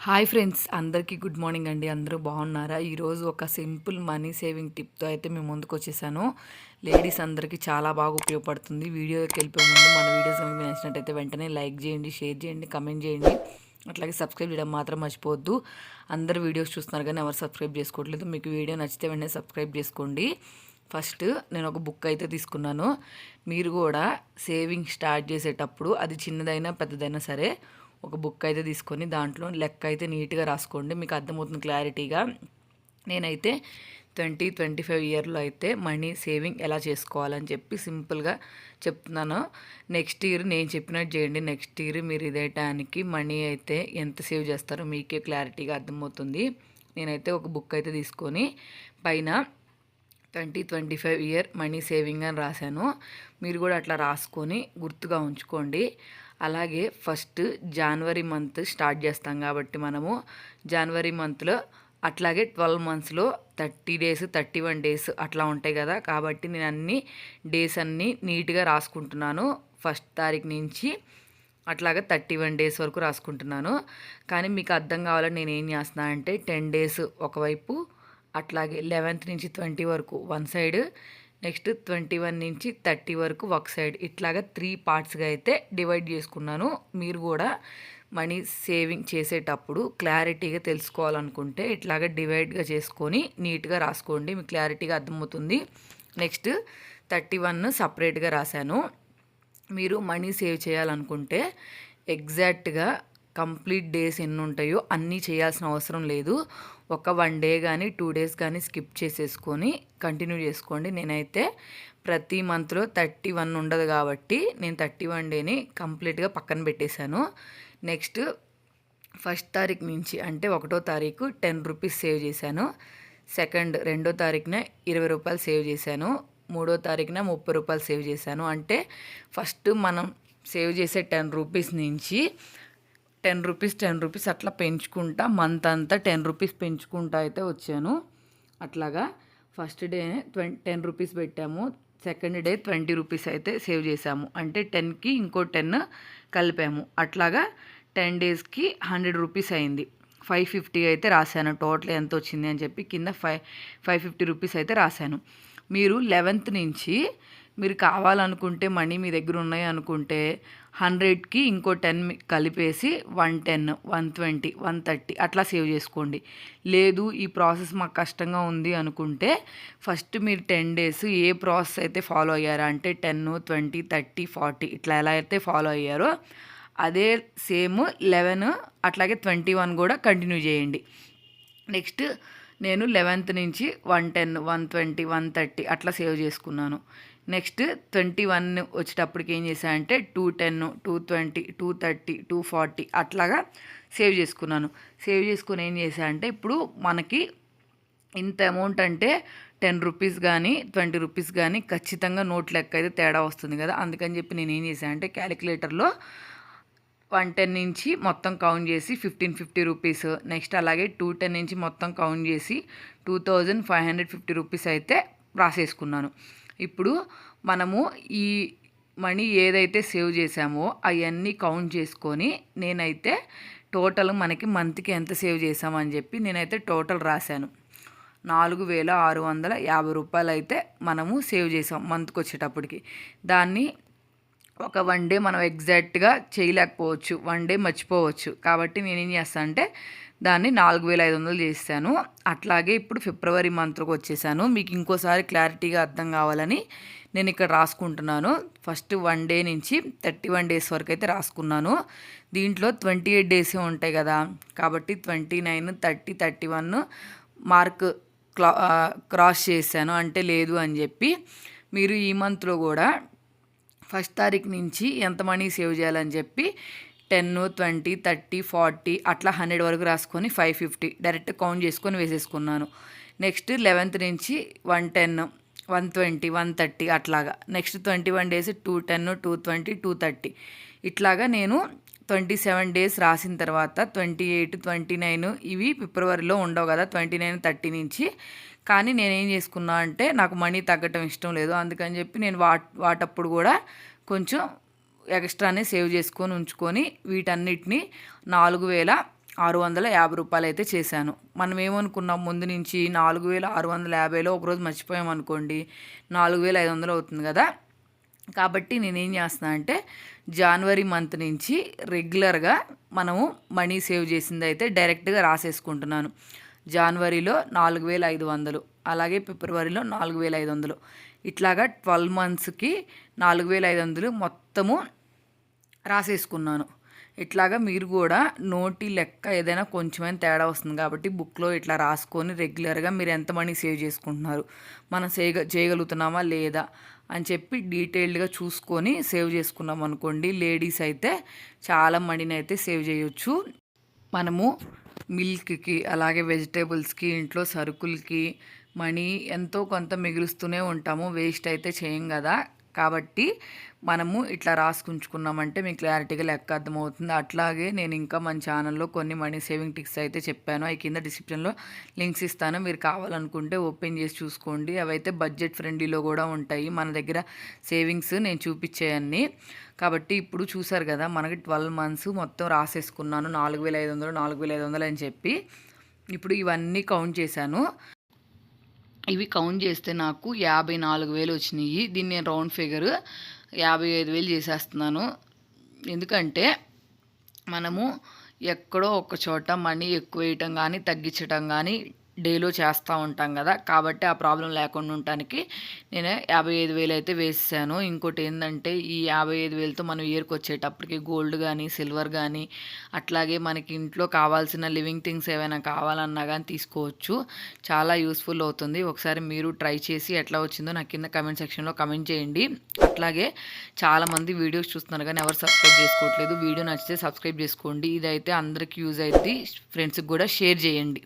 Hi friends, అందరికీ good morning అండి. అందరూ బాగున్నారా? ఈరోజు ఒక సింపుల్ మనీ సేవింగ్ టిప్తో అయితే మేము ముందుకు వచ్చేసాను. లేడీస్ అందరికీ చాలా బాగా ఉపయోగపడుతుంది. వీడియోకి వెళ్ళిపోయే ముందు మన వీడియోస్ కనుక మీకు నచ్చినట్టయితే వెంటనే లైక్ చేయండి, షేర్ చేయండి, కమెంట్ చేయండి. అట్లాగే సబ్స్క్రైబ్ చేయడం మాత్రం మర్చిపోవద్దు. అందరు వీడియోస్ చూస్తున్నారు కానీ ఎవరు సబ్స్క్రైబ్ చేసుకోవట్లేదు. మీకు వీడియో నచ్చితే వెంటనే సబ్స్క్రైబ్ చేసుకోండి. ఫస్ట్ నేను ఒక బుక్ అయితే తీసుకున్నాను. మీరు కూడా సేవింగ్ స్టార్ట్ చేసేటప్పుడు అది చిన్నదైనా పెద్దదైనా సరే ఒక బుక్ అయితే తీసుకొని దాంట్లో లెక్క అయితే నీట్గా రాసుకోండి. మీకు అర్థమవుతుంది క్లారిటీగా. నేనైతే 25 ఇయర్లో అయితే మనీ సేవింగ్ ఎలా చేసుకోవాలని చెప్పి సింపుల్గా చెప్తున్నాను. నెక్స్ట్ ఇయర్ నేను చెప్పినట్టు చేయండి. నెక్స్ట్ ఇయర్ మీరు ఇదే టైంకి మనీ అయితే ఎంత సేవ్ చేస్తారో మీకే క్లారిటీగా అర్థమవుతుంది. నేనైతే ఒక బుక్ అయితే తీసుకొని పైన 25 ఇయర్ మనీ సేవింగ్ అని రాశాను. మీరు కూడా అట్లా రాసుకొని గుర్తుగా ఉంచుకోండి. అలాగే ఫస్ట్ జనవరి మంత్ స్టార్ట్ చేస్తాం కాబట్టి మనము జనవరి మంత్లో అట్లాగే 12 మంత్స్లో 30 డేస్ 31 డేస్ అట్లా ఉంటాయి కదా. కాబట్టి నేను అన్ని డేస్ అన్నీ నీట్గా రాసుకుంటున్నాను. ఫస్ట్ తారీఖు నుంచి అట్లాగా 31 డేస్ వరకు రాసుకుంటున్నాను. కానీ మీకు అర్థం కావాలని నేను ఏం చేస్తున్నాను అంటే 10 డేస్ ఒకవైపు, అట్లాగే 11th నుంచి 20 వరకు వన్ సైడ్, నెక్స్ట్ 21 నుంచి 30 వరకు ఒక సైడ్, ఇట్లాగా 3 పార్ట్స్గా అయితే డివైడ్ చేసుకున్నాను. మీరు కూడా మనీ సేవింగ్ చేసేటప్పుడు క్లారిటీగా తెలుసుకోవాలనుకుంటే ఇట్లాగా డివైడ్గా చేసుకొని నీట్గా రాసుకోండి. మీకు క్లారిటీగా అర్థమవుతుంది. నెక్స్ట్ 31 సపరేట్గా రాశాను. మీరు మనీ సేవ్ చేయాలనుకుంటే ఎగ్జాక్ట్గా కంప్లీట్ డేస్ ఎన్ని ఉంటాయో అన్నీ చేయాల్సిన అవసరం లేదు. ఒక 1 డే కానీ 2 డేస్ కానీ స్కిప్ చేసేసుకొని కంటిన్యూ చేసుకోండి. నేనైతే ప్రతి మంత్లో 31 ఉండదు కాబట్టి నేను 31 డేని కంప్లీట్గా పక్కన పెట్టేశాను. నెక్స్ట్ ఫస్ట్ తారీఖు నుంచి అంటే 1వ తారీఖు 10 రూపీస్ సేవ్ చేశాను. సెకండ్ 2వ తారీఖున 20 రూపాయలు సేవ్ చేశాను. 3వ తారీఖున 30 రూపాయలు సేవ్ చేశాను. అంటే ఫస్ట్ మనం సేవ్ చేసే 10 రూపీస్ నుంచి 10 రూపీస్ అట్లా పెంచుకుంటా మంత్ అంతా 10 రూపీస్ పెంచుకుంటా అయితే వచ్చాను. అట్లాగా ఫస్ట్ డే 10 రూపీస్ పెట్టాము. సెకండ్ డే 20 రూపీస్ అయితే సేవ్ చేసాము. అంటే 10కి ఇంకో 10 కలిపాము. అట్లాగా 10 డేస్కి 100 రూపీస్ అయింది. 550 అయితే రాశాను. టోటల్ ఎంత వచ్చింది అని చెప్పి కింద 550 రూపీస్ అయితే రాశాను. మీరు 11th నుంచి మీరు కావాలనుకుంటే మనీ మీ దగ్గర ఉన్నాయి అనుకుంటే 100కి ఇంకో 10 కలిపేసి 110, 120, 130 అట్లా సేవ్ చేసుకోండి. లేదు ఈ ప్రాసెస్ మాకు కష్టంగా ఉంది అనుకుంటే ఫస్ట్ మీరు 10 డేస్ ఏ ప్రాసెస్ అయితే ఫాలో అయ్యారో అంటే 10, 20, 30, 40 ఇట్లా ఎలా అయితే ఫాలో అయ్యారో అదే సేమ్ 11 అట్లాగే 21 కూడా కంటిన్యూ చేయండి. నెక్స్ట్ నేను 11th నుంచి 110, 120, 130 అట్లా సేవ్ చేసుకున్నాను. నెక్స్ట్ 21 వచ్చేటప్పటికి ఏం చేశానంటే 210, 220, 230, 240 అట్లాగా సేవ్ చేసుకున్నాను. సేవ్ చేసుకుని ఏం చేశానంటే ఇప్పుడు మనకి ఇంత అమౌంట్ అంటే 10 రూపీస్ కానీ 20 రూపీస్ కానీ ఖచ్చితంగా నోట్ లెక్క అయితే తేడా వస్తుంది కదా. అందుకని చెప్పి నేను ఏం చేశానంటే క్యాలిక్యులేటర్లో 110 నుంచి మొత్తం కౌంట్ చేసి 1550 రూపీస్, నెక్స్ట్ అలాగే 210 నుంచి మొత్తం కౌంట్ చేసి 2550 రూపీస్ అయితే రాసేసుకున్నాను. ఇప్పుడు మనము ఈ మనీ ఏదైతే సేవ్ చేసామో అవన్నీ కౌంట్ చేసుకొని నేనైతే టోటల్ మనకి మంత్కి ఎంత సేవ్ చేసామని చెప్పి నేనైతే టోటల్ రాశాను. 4650 రూపాయలు అయితే మనము సేవ్ చేసాం మంత్కి వచ్చేటప్పటికి. దాన్ని ఒక 1 డే మనం ఎగ్జాక్ట్గా చేయలేకపోవచ్చు, 1 డే మర్చిపోవచ్చు. కాబట్టి నేనేం చేస్తాను అంటే దాన్ని 4500 చేశాను. అట్లాగే ఇప్పుడు ఫిబ్రవరి మంత్కి వచ్చేసాను. మీకు ఇంకోసారి క్లారిటీగా అర్థం కావాలని నేను ఇక్కడ రాసుకుంటున్నాను. ఫస్ట్ 1 డే నుంచి 31 డేస్ వరకు అయితే రాసుకున్నాను. దీంట్లో 28 డేసే ఉంటాయి కదా. కాబట్టి 29, 30, 31 మార్క్ క్రాస్ చేశాను. అంటే లేదు అని చెప్పి మీరు ఈ మంత్లో కూడా ఫస్ట్ తారీఖు నుంచి ఎంత మనీ సేవ్ చేయాలని చెప్పి 10, 20, 30, 40 అట్లా 100 వరకు రాసుకొని 550 డైరెక్ట్ కౌంట్ చేసుకొని వేసేసుకున్నాను. నెక్స్ట్ 11th నుంచి 110, 120, 130 అట్లాగా. నెక్స్ట్ 21 డేస్ 210, 220, 230 ఇట్లాగా నేను 27 డేస్ రాసిన తర్వాత 28, 29 ఇవి ఫిబ్రవరిలో ఉండవు కదా 29, 30 నుంచి. కానీ నేనేం చేసుకున్నా అంటే నాకు మనీ తగ్గటం ఇష్టం లేదు. అందుకని చెప్పి నేను వాటప్పుడు కూడా కొంచెం ఎక్స్ట్రానే సేవ్ చేసుకొని ఉంచుకొని వీటన్నిటిని 4000 650 అయితే చేశాను. మనం ఏమనుకున్నాం ముందు నుంచి 4650లో ఒకరోజు మర్చిపోయాం అనుకోండి 4500 అవుతుంది కదా. కాబట్టి నేనేం చేస్తున్నా అంటే జనవరి మంత్ నుంచి రెగ్యులర్గా మనము మనీ సేవ్ చేసింది అయితే డైరెక్ట్గా రాసేసుకుంటున్నాను. జనవరిలో 4500, అలాగే ఫిబ్రవరిలో 4500, ఇట్లాగా 12 మంత్స్కి 4500 మొత్తము రాసేసుకున్నాను. ఇట్లాగా మీరు కూడా నోటి లెక్క ఏదైనా కొంచెమైనా తేడా వస్తుంది కాబట్టి బుక్లో ఇట్లా రాసుకొని రెగ్యులర్గా మీరు ఎంత మనీ సేవ్ చేసుకుంటున్నారు, మనం చేయగలుగుతున్నామా లేదా అని చెప్పి డీటెయిల్డ్గా చూసుకొని సేవ్ చేసుకున్నాం అనుకోండి, లేడీస్ అయితే చాలా మనీని అయితే సేవ్ చేయొచ్చు. మనము మిల్క్కి అలాగే వెజిటేబుల్స్కి ఇంట్లో సరుకులకి మనీ ఎంతో కొంత మిగులుస్తూనే ఉంటాము, వేస్ట్ అయితే చేయం కదా. కాబట్టి మనము ఇట్లా రాసుకుంచుకున్నామంటే మీకు క్లారిటీగా లెక్క అర్థమవుతుంది. అట్లాగే నేను ఇంకా మన ఛానల్లో కొన్ని మనీ సేవింగ్ టిప్స్ అయితే చెప్పాను, అవి కింద డిస్క్రిప్షన్లో లింక్స్ ఇస్తాను, మీరు కావాలనుకుంటే ఓపెన్ చేసి చూసుకోండి. అవైతే బడ్జెట్ ఫ్రెండ్లీలో కూడా ఉంటాయి, మన దగ్గర సేవింగ్స్ నేను చూపించేయన్నీ. కాబట్టి ఇప్పుడు చూసారు కదా మనకి 12 మంత్స్ మొత్తం రాసేసుకున్నాను 4500 4500 అని చెప్పి. ఇప్పుడు ఇవన్నీ కౌంట్ చేశాను. ఇవి కౌంట్ చేస్తే నాకు 54,000 వచ్చినాయి. దీన్ని నేను రౌండ్ ఫిగర్ 55,000 చేసేస్తున్నాను. ఎందుకంటే మనము ఎక్కడో ఒక చోట మనీ ఎక్కువ వేయటం కానీ తగ్గించటం కానీ డేలో చేస్తూ ఉంటాం కదా. కాబట్టి ఆ ప్రాబ్లం లేకుండా ఉండటానికి నేను 55,000 అయితే వేసాను. ఇంకోటి ఏంటంటే ఈ 55,000తో మనం ఇయర్కి వచ్చేటప్పటికి గోల్డ్ కానీ సిల్వర్ కానీ అట్లాగే మనకి ఇంట్లో కావాల్సిన లివింగ్ థింగ్స్ ఏమైనా కావాలన్నా కానీ తీసుకోవచ్చు. చాలా యూస్ఫుల్ అవుతుంది. ఒకసారి మీరు ట్రై చేసి ఎట్లా వచ్చిందో నాకు కింద కమెంట్ సెక్షన్లో కమెంట్ చేయండి. అట్లాగే చాలామంది వీడియోస్ చూస్తున్నారు కానీ ఎవరు సబ్స్క్రైబ్ చేసుకోవట్లేదు. వీడియో నచ్చితే సబ్స్క్రైబ్ చేసుకోండి. ఇదైతే అందరికీ యూజ్ అవుతుంది, ఫ్రెండ్స్కి కూడా షేర్ చేయండి.